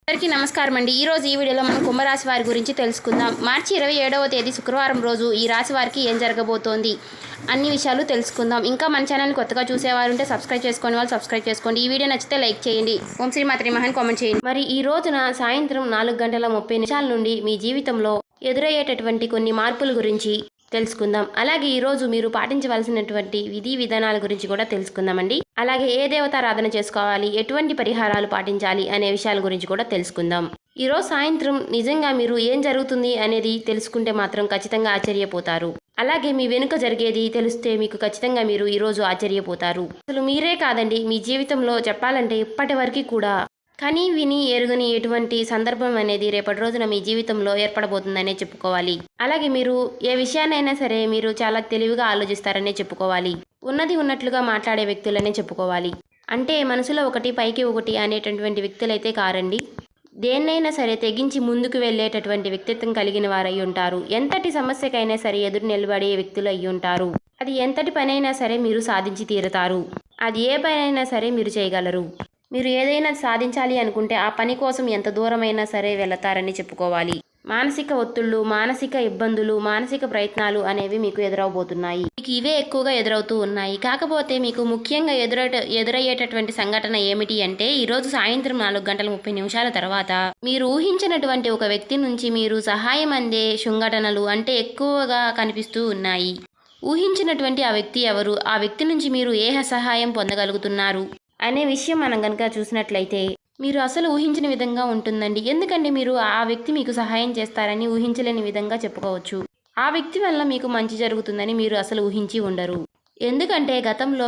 అందరికీ నమస్కారం అండి. ఈరోజు ఈ వీడియోలో మనం కుంభరాశి వారి గురించి తెలుసుకుందాం. మార్చి 27వ తేదీ శుక్రవారం రోజు ఈ రాశి వారికి ఏం జరగబోతోంది అన్ని విషయాలు తెలుసుకుందాం. ఇంకా మన ఛానల్ని కొత్తగా చూసేవారు ఉంటే సబ్స్క్రైబ్ చేసుకునే వాళ్ళు సబ్స్క్రైబ్ చేసుకోండి. ఈ వీడియో నచ్చితే లైక్ చేయండి. ఓం శ్రీ మాత్రే మహన్ కామెంట్ చేయండి. మరి ఈ రోజున సాయంత్రం 4:30 నుండి మీ జీవితంలో ఎదురయ్యేటటువంటి కొన్ని మార్పుల గురించి తెలుసుకుందాం. అలాగే ఈరోజు మీరు పాటించవలసినటువంటి విధి విధానాల గురించి కూడా తెలుసుకుందామండి. అలాగే ఏ దేవతారాధన చేసుకోవాలి, ఎటువంటి పరిహారాలు పాటించాలి అనే విషయాల గురించి కూడా తెలుసుకుందాం. ఈరోజు సాయంత్రం నిజంగా మీరు ఏం జరుగుతుంది అనేది తెలుసుకుంటే మాత్రం ఖచ్చితంగా ఆశ్చర్యపోతారు. అలాగే మీ వెనుక జరిగేది తెలిస్తే మీకు ఖచ్చితంగా మీరు ఈరోజు ఆశ్చర్యపోతారు. అసలు మీరే కాదండి, మీ జీవితంలో చెప్పాలంటే ఇప్పటి వరకు కూడా కని విని ఎరుగని ఎటువంటి సందర్భం అనేది రేపటి రోజున మీ జీవితంలో ఏర్పడబోతుందనే చెప్పుకోవాలి. అలాగే మీరు ఏ విషయాన్నైనా సరే మీరు చాలా తెలివిగా ఆలోచిస్తారనే చెప్పుకోవాలి. ఉన్నది ఉన్నట్లుగా మాట్లాడే వ్యక్తులనే చెప్పుకోవాలి. అంటే మనసులో ఒకటి పైకి ఒకటి అనేటటువంటి వ్యక్తులైతే కారండి. దేన్నైనా సరే తెగించి ముందుకు వెళ్ళేటటువంటి వ్యక్తిత్వం కలిగిన వారు అయి ఉంటారు. ఎంతటి సమస్యకైనా సరే ఎదురు నిలబడే వ్యక్తులు అయి ఉంటారు. అది ఎంతటి పనైనా సరే మీరు సాధించి తీరుతారు. అది ఏ పనైనా సరే మీరు చేయగలరు. మీరు ఏదైనా సాధించాలి అనుకుంటే ఆ పని కోసం ఎంత దూరమైనా సరే వెళతారని చెప్పుకోవాలి. మానసిక ఒత్తిళ్లు, మానసిక ఇబ్బందులు, మానసిక ప్రయత్నాలు అనేవి మీకు ఎదురవబోతున్నాయి. మీకు ఇవే ఎక్కువగా ఎదురవుతూ ఉన్నాయి. కాకపోతే మీకు ముఖ్యంగా ఎదురయ్యేటటువంటి సంఘటన ఏమిటి అంటే ఈరోజు సాయంత్రం 4:30 తర్వాత మీరు ఊహించినటువంటి ఒక వ్యక్తి నుంచి మీరు సహాయం అందే సంఘటనలు అంటే ఎక్కువగా కనిపిస్తూ ఉన్నాయి. ఊహించినటువంటి ఆ వ్యక్తి ఎవరు, ఆ వ్యక్తి నుంచి మీరు ఏ సహాయం పొందగలుగుతున్నారు అనే విషయం మనం కనుక చూసినట్లయితే మీరు అసలు ఊహించిన విధంగా ఉంటుందండి. ఎందుకంటే మీరు ఆ వ్యక్తి మీకు సహాయం చేస్తారని ఊహించలేని విధంగా చెప్పుకోవచ్చు. ఆ వ్యక్తి వల్ల మీకు మంచి జరుగుతుందని మీరు అసలు ఊహించి ఉండరు. ఎందుకంటే గతంలో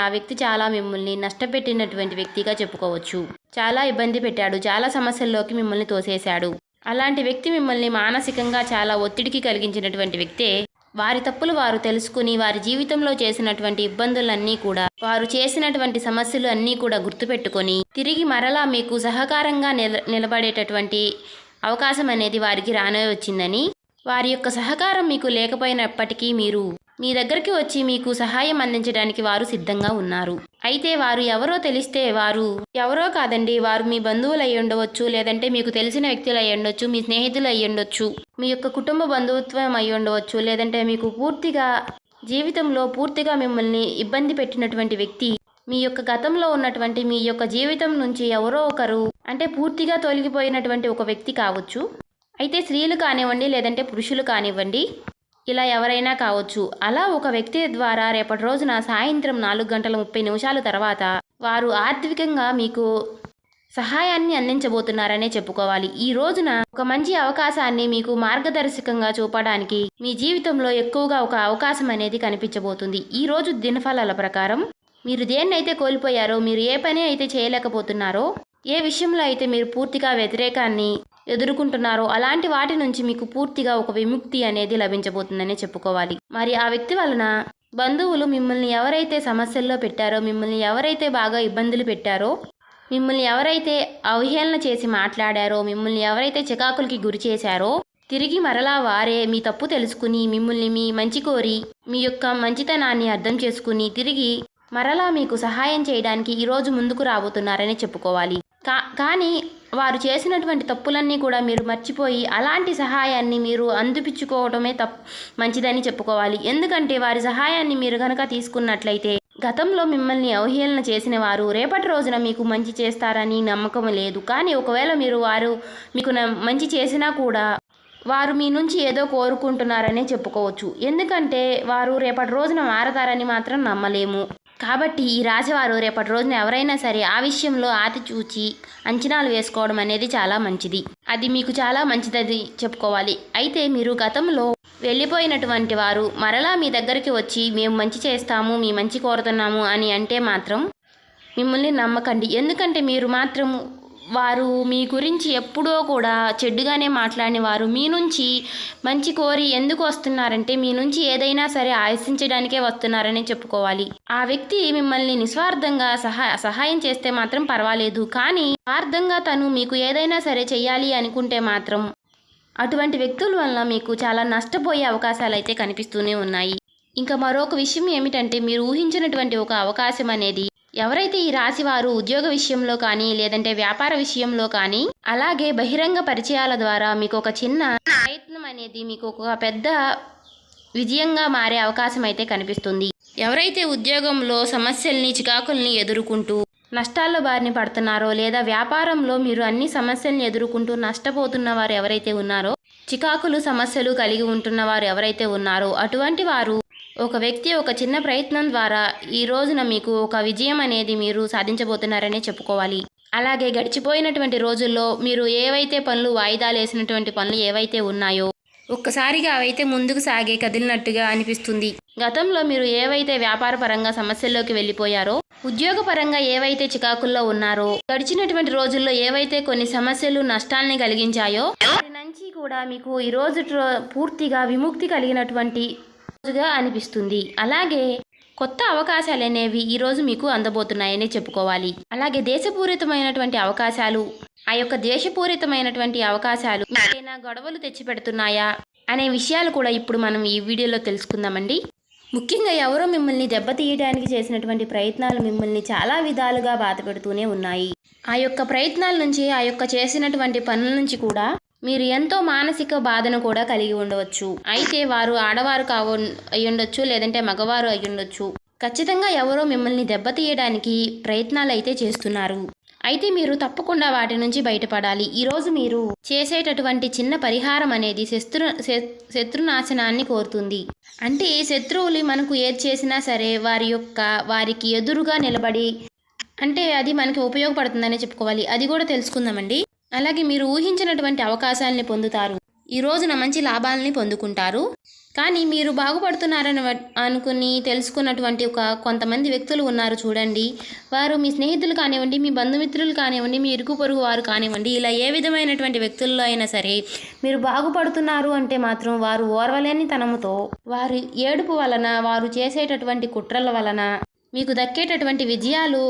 ఆ వ్యక్తి మిమ్మల్ని నష్టపెట్టినటువంటి వ్యక్తిగా చెప్పుకోవచ్చు. చాలా ఇబ్బంది పెట్టాడు, చాలా సమస్యల్లోకి మిమ్మల్ని తోసేశాడు. అలాంటి వ్యక్తి మిమ్మల్ని మానసికంగా చాలా ఒత్తిడికి కలిగించినటువంటి వ్యక్తే వారి తప్పులు వారు తెలుసుకుని వారి జీవితంలో చేసినటువంటి ఇబ్బందులన్నీ కూడా, వారు చేసినటువంటి సమస్యలు అన్నీ కూడా గుర్తుపెట్టుకొని తిరిగి మరలా మీకు సహకారంగా నిలబడేటటువంటి అవకాశం అనేది వారికి రానే వచ్చిందని, వారి యొక్క సహకారం మీకు లేకపోయినప్పటికీ మీరు మీ దగ్గరికి వచ్చి మీకు సహాయం అందించడానికి వారు సిద్ధంగా ఉన్నారు. అయితే వారు ఎవరో తెలిస్తే వారు ఎవరో కాదండి, వారు మీ బంధువులు అయి ఉండవచ్చు, లేదంటే మీకు తెలిసిన వ్యక్తులు అయి ఉండొచ్చు, మీ స్నేహితులు అయి ఉండొచ్చు, మీ యొక్క కుటుంబ బంధుత్వం అయి ఉండవచ్చు, లేదంటే మీకు జీవితంలో పూర్తిగా మిమ్మల్ని ఇబ్బంది పెట్టినటువంటి వ్యక్తి మీ యొక్క గతంలో ఉన్నటువంటి మీ యొక్క జీవితం నుంచి ఎవరో ఒకరు అంటే పూర్తిగా తొలగిపోయినటువంటి ఒక వ్యక్తి కావచ్చు. అయితే స్త్రీలు కానివ్వండి, లేదంటే పురుషులు కానివ్వండి, ఇలా ఎవరైనా కావచ్చు. అలా ఒక వ్యక్తి ద్వారా రేపటి రోజున సాయంత్రం 4:30 తర్వాత వారు ఆర్థికంగా మీకు సహాయాన్ని అందించబోతున్నారనే చెప్పుకోవాలి. ఈ రోజున ఒక మంచి అవకాశాన్ని మీకు మార్గదర్శకంగా చూపడానికి మీ జీవితంలో ఎక్కువగా ఒక అవకాశం అనేది కనిపించబోతుంది. ఈ రోజు దినఫలాల ప్రకారం మీరు దేన్నైతే కోల్పోయారో, మీరు ఏ పని అయితే చేయలేకపోతున్నారో, ఏ విషయంలో అయితే మీరు పూర్తిగా వ్యతిరేకాన్ని ఎదుర్కొంటున్నారో అలాంటి వాటి నుంచి మీకు పూర్తిగా ఒక విముక్తి అనేది లభించబోతుందనే చెప్పుకోవాలి. మరి ఆ వ్యక్తి వలన బంధువులు మిమ్మల్ని ఎవరైతే సమస్యల్లో పెట్టారో, మిమ్మల్ని ఎవరైతే బాగా ఇబ్బందులు పెట్టారో, మిమ్మల్ని ఎవరైతే అవహేళన చేసి మాట్లాడారో, మిమ్మల్ని ఎవరైతే చికాకులకి గురి చేశారో, తిరిగి మరలా వారే మీ తప్పు తెలుసుకుని మిమ్మల్ని మీ మంచి కోరి మీ యొక్క మంచితనాన్ని అర్థం చేసుకుని తిరిగి మరలా మీకు సహాయం చేయడానికి ఈరోజు ముందుకు రాబోతున్నారని చెప్పుకోవాలి. కానీ వారు చేసినటువంటి తప్పులన్నీ కూడా మీరు మర్చిపోయి అలాంటి సహాయాన్ని మీరు అందిపించుకోవడమే మంచిదని చెప్పుకోవాలి. ఎందుకంటే వారి సహాయాన్ని మీరు కనుక తీసుకున్నట్లయితే గతంలో మిమ్మల్ని అవహేళన చేసిన వారు రేపటి రోజున మీకు మంచి చేస్తారని నమ్మకం లేదు. కానీ ఒకవేళ వారు మీకు మంచి చేసినా కూడా వారు మీ నుంచి ఏదో కోరుకుంటున్నారనే చెప్పుకోవచ్చు. ఎందుకంటే వారు రేపటి రోజున మారతారని మాత్రం నమ్మలేము. కాబట్టి ఈ రాశివారు రేపటి రోజున ఎవరైనా సరే ఆ విషయంలో ఆచితూచి అంచనాలు వేసుకోవడం అనేది చాలా మంచిది. అది మీకు చాలా మంచిదని చెప్పుకోవాలి. అయితే మీరు గతంలో వెళ్ళిపోయినటువంటి వారు మరలా మీ దగ్గరికి వచ్చి మేము మంచి చేస్తాము, మీ మంచి కోరుతున్నాము అని అంటే మాత్రం మిమ్మల్ని నమ్మకండి. ఎందుకంటే మీరు మాత్రం వారు మీ గురించి ఎప్పుడో కూడా చెడ్డుగానే మాట్లాడిన వారు మీ నుంచి మంచి కోరి ఎందుకు వస్తున్నారంటే మీ నుంచి ఏదైనా సరే ఆశించడానికే వస్తున్నారని చెప్పుకోవాలి. ఆ వ్యక్తి మిమ్మల్ని నిస్వార్థంగా సహాయం చేస్తే మాత్రం పర్వాలేదు. కానీ స్వార్థంగా తను మీకు ఏదైనా సరే చెయ్యాలి అనుకుంటే మాత్రం అటువంటి వ్యక్తుల వల్ల మీకు చాలా నష్టపోయే అవకాశాలు అయితే కనిపిస్తూనే ఉన్నాయి. ఇంకా మరొక విషయం ఏమిటంటే మీరు ఊహించినటువంటి ఒక అవకాశం అనేది ఎవరైతే ఈ రాశి వారు ఉద్యోగ విషయంలో కానీ లేదంటే వ్యాపార విషయంలో కానీ అలాగే బహిరంగ పరిచయాల ద్వారా మీకు ఒక చిన్న ప్రయత్నం అనేది మీకు ఒక పెద్ద విజయంగా మారే అవకాశం అయితే కనిపిస్తుంది. ఎవరైతే ఉద్యోగంలో సమస్యల్ని చికాకుల్ని ఎదుర్కొంటూ నష్టాల్లో బారిన పడుతున్నారో లేదా వ్యాపారంలో మీరు అన్ని సమస్యల్ని ఎదుర్కొంటూ నష్టపోతున్న వారు ఎవరైతే ఉన్నారో చికాకులు సమస్యలు కలిగి ఉంటున్న వారు ఎవరైతే ఉన్నారో అటువంటి వారు ఒక వ్యక్తి ఒక చిన్న ప్రయత్నం ద్వారా ఈ రోజున మీకు ఒక విజయం అనేది మీరు సాధించబోతున్నారనే చెప్పుకోవాలి. అలాగే గడిచిపోయినటువంటి రోజుల్లో మీరు ఏవైతే పనులు వాయిదాలు వేసినటువంటి పనులు ఏవైతే ఉన్నాయో ఒక్కసారిగా అవైతే ముందుకు సాగే కదిలినట్టుగా అనిపిస్తుంది. గతంలో మీరు ఏవైతే వ్యాపార పరంగా సమస్యల్లోకి వెళ్ళిపోయారో ఉద్యోగపరంగా ఏవైతే చికాకుల్లో ఉన్నారో గడిచినటువంటి రోజుల్లో ఏవైతే కొన్ని సమస్యలు నష్టాల్ని కలిగించాయో వాటి నుంచి కూడా మీకు ఈ రోజు పూర్తిగా విముక్తి కలిగినటువంటి రోజుగా అనిపిస్తుంది. అలాగే కొత్త అవకాశాలు అనేవి ఈరోజు మీకు అందబోతున్నాయని చెప్పుకోవాలి. అలాగే దేశపూరితమైనటువంటి అవకాశాలు ఆ యొక్క దేశపూరితమైనటువంటి అవకాశాలు ఏదైనా గొడవలు తెచ్చిపెడుతున్నాయా అనే విషయాలు కూడా ఇప్పుడు మనం ఈ వీడియోలో తెలుసుకుందామండి. ముఖ్యంగా ఎవరో మిమ్మల్ని దెబ్బతీయడానికి చేసినటువంటి ప్రయత్నాలు మిమ్మల్ని చాలా విధాలుగా బాధపెడుతూనే ఉన్నాయి. ఆ యొక్క ప్రయత్నాల నుంచి ఆ యొక్క చేసినటువంటి పనుల నుంచి కూడా మీరు ఎంతో మానసిక బాధను కూడా కలిగి ఉండవచ్చు. అయితే వారు ఆడవారు అయ్యుండొచ్చు లేదంటే మగవారు అయ్యుండొచ్చు. ఖచ్చితంగా ఎవరో మిమ్మల్ని దెబ్బతీయడానికి ప్రయత్నాలు అయితే చేస్తున్నారు. అయితే మీరు తప్పకుండా వాటి నుంచి బయటపడాలి. ఈరోజు మీరు చేసేటటువంటి చిన్న పరిహారం అనేది శత్రునాశనాన్ని కోరుతుంది. అంటే శత్రువులు మనకు ఏది చేసినా సరే వారికి ఎదురుగా నిలబడి అంటే అది మనకి ఉపయోగపడుతుందనే చెప్పుకోవాలి. అది కూడా తెలుసుకుందామండి. అలాగే మీరు ఊహించినటువంటి అవకాశాలని పొందుతారు. ఈ రోజున మంచి లాభాలని పొందుకుంటారు. కానీ మీరు బాగుపడుతున్నారని అనుకుని తెలుసుకున్నటువంటి కొంతమంది వ్యక్తులు ఉన్నారు చూడండి. వారు మీ స్నేహితులు కానివ్వండి, మీ బంధుమిత్రులు కానివ్వండి, మీ ఇరుగు పొరుగు వారు కానివ్వండి, ఇలా ఏ విధమైనటువంటి వ్యక్తుల్లో అయినా సరే మీరు బాగుపడుతున్నారు అంటే మాత్రం వారు ఓర్వలేని తనముతో వారి ఏడుపు వలన వారు చేసేటటువంటి కుట్రల వలన మీకు దక్కేటటువంటి విజయాలు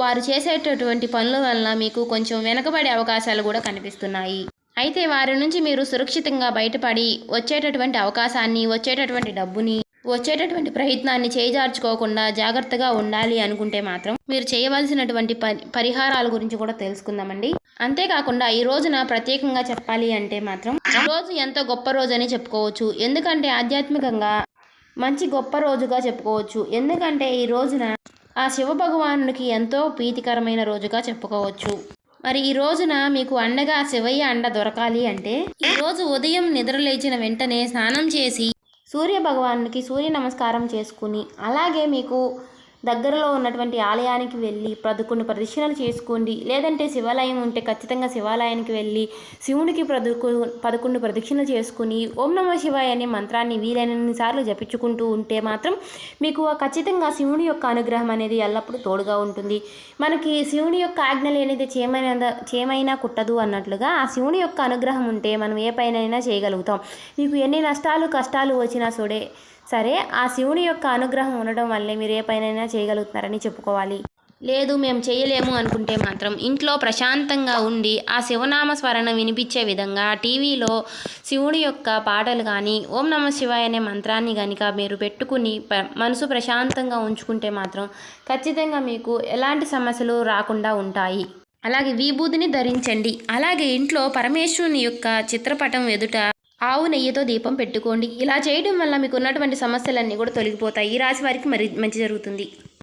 వారు చేసేటటువంటి పనుల వలన మీకు కొంచెం వెనకబడే అవకాశాలు కూడా కనిపిస్తున్నాయి. అయితే వారి నుంచి మీరు సురక్షితంగా బయటపడి వచ్చేటటువంటి అవకాశాన్ని వచ్చేటటువంటి డబ్బుని వచ్చేటటువంటి ప్రయత్నాన్ని చేజార్చుకోకుండా జాగ్రత్తగా ఉండాలి అనుకుంటే మాత్రం మీరు చేయవలసినటువంటి పరిహారాల గురించి కూడా తెలుసుకుందామండి. అంతేకాకుండా ఈ రోజున ప్రత్యేకంగా చెప్పాలి అంటే మాత్రం ఈ రోజు ఎంతో గొప్ప రోజు అని చెప్పుకోవచ్చు. ఎందుకంటే ఆధ్యాత్మికంగా మంచి గొప్ప రోజుగా చెప్పుకోవచ్చు. ఎందుకంటే ఈ రోజున ఆ శివ భగవానుడికి ఎంతో ప్రీతికరమైన రోజుగా చెప్పుకోవచ్చు. మరి ఈ రోజున మీకు అండగా శివయ్య అండ దొరకాలి అంటే ఈ రోజు ఉదయం నిద్రలేచిన వెంటనే స్నానం చేసి సూర్య భగవానుడికి సూర్య నమస్కారం చేసుకుని అలాగే మీకు దగ్గరలో ఉన్నటువంటి ఆలయానికి వెళ్ళి 11 ప్రదక్షిణలు చేసుకోండి. లేదంటే శివాలయం ఉంటే ఖచ్చితంగా శివాలయానికి వెళ్ళి శివునికి 11 ప్రదక్షిణలు చేసుకుని ఓం నమః శివాయ అనే మంత్రాన్ని వీలైనన్ని సార్లు జపించుకుంటూ ఉంటే మాత్రం మీకు ఖచ్చితంగా శివుని యొక్క అనుగ్రహం అనేది ఎల్లప్పుడూ తోడుగా ఉంటుంది. మనకి శివుని యొక్క ఆజ్ఞ లేనిది చేమైనా కుట్టదు అన్నట్లుగా ఆ శివుని యొక్క అనుగ్రహం ఉంటే మనం ఏ పైనైనా చేయగలుగుతాం. మీకు ఎన్ని నష్టాలు కష్టాలు వచ్చినా సరే ఆ శివుని యొక్క అనుగ్రహం ఉండడం వల్లే మీరు ఏ పైనైనా చేయగలుగుతున్నారని చెప్పుకోవాలి. లేదు మేము చేయలేము అనుకుంటే మాత్రం ఇంట్లో ప్రశాంతంగా ఉండి ఆ శివనామ స్మరణ వినిపించే విధంగా టీవీలో శివుడి యొక్క పాటలు కానీ ఓం నమః శివాయ అనే మంత్రాన్ని కనుక మీరు పెట్టుకుని మనసు ప్రశాంతంగా ఉంచుకుంటే మాత్రం ఖచ్చితంగా మీకు ఎలాంటి సమస్యలు రాకుండా ఉంటాయి. అలాగే విభూతిని ధరించండి. అలాగే ఇంట్లో పరమేశ్వరుని యొక్క చిత్రపటం ఎదుట ఆవు నెయ్యితో దీపం పెట్టుకోండి. ఇలా చేయడం వల్ల మీకు ఉన్నటువంటి సమస్యలన్నీ కూడా తొలగిపోతాయి. ఈ రాశి వారికి మరి మంచి జరుగుతుంది.